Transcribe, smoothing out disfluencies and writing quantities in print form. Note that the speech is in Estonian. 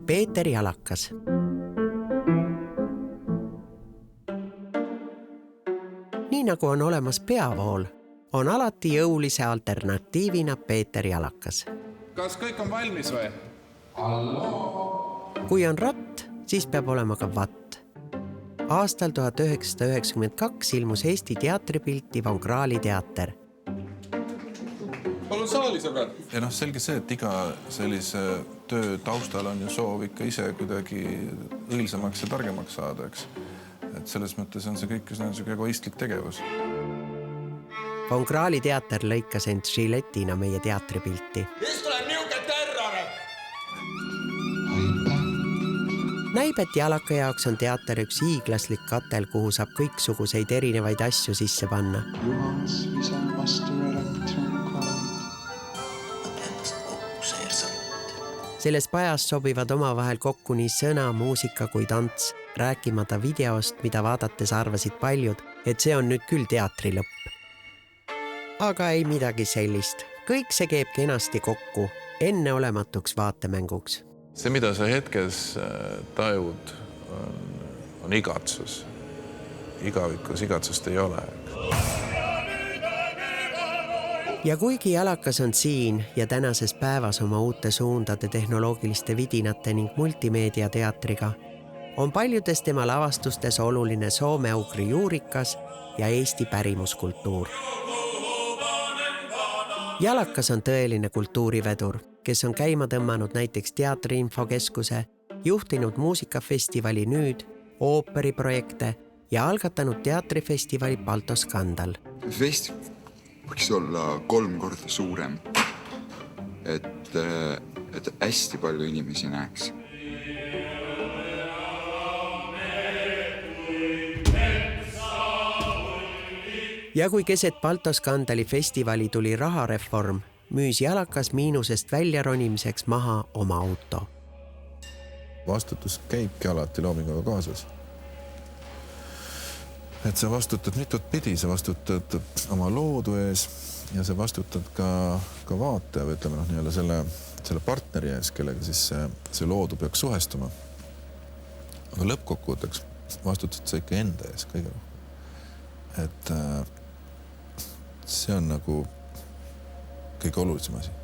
Peeter Jalakas. Nii nagu on olemas peavool, on alati jõulise alternatiivina Peeter Jalakas. Kas kõik on valmis või? Kui on ratt, siis peab olema ka vatt. Aastal 1992 ilmus Eesti teatripilti Von Krahli teater. Palun saali, sõbrad! Ja selge see, et iga sellise töö taustal on ju soov ikka ise kuidagi õilsamaks ja targemaks saada, eks. Et selles mõttes on see kõik üsna egoistlik tegevus. Von Krahli teater lõikas end žiletina meie teatripilti. Mis tuleb niuke terror? Näib, et Jalaka jaoks on teater üks hiiglaslik katel, kuhu saab kõiksuguseid erinevaid asju sisse panna. Selles pajas sobivad omavahel kokku nii sõna, muusika kui tants, rääkimata videost, mida vaadates arvasid paljud, et see on nüüd küll teatri lõpp. Aga ei midagi sellist. Kõik see keeb kenasti kokku, enneolematuks vaatemänguks. See, mida sa hetkes tajud, on igatsus. Igavikus igatsust ei ole. Ja kuigi Jalakas on siin ja tänases päevas oma uute suundade, tehnoloogiliste vidinate ning multimeediateatriga, on paljudes tema lavastustes oluline soome-ugri juurikas ja Eesti pärimuskultuur. Jalakas on tõeline kultuurivedur, kes on käima tõmmanud näiteks Teatriinfokeskuse, juhtinud muusikafestivali Nüüd, ooperiprojekte ja algatanud teatrifestivali Balto Skandal. Fest võiks olla 3 korda suurem, et hästi palju inimesi näeks. Ja kui keset Balto Skandali festivali tuli rahareform, müüs Jalakas miinusest välja ronimiseks maha oma auto. Vastutus käibki alati loominguga kaasas. Et sa vastutad mitut pidi, sa vastutad oma loodu ees ja sa vastutad ka vaataja või ütleme selle partneri ees, kellega siis see loodu peaks suhestuma. Aga lõppkokkuvõtteks vastutad sa ikka enda ees kõige rohkem. Et see on nagu kõige olulisem asi.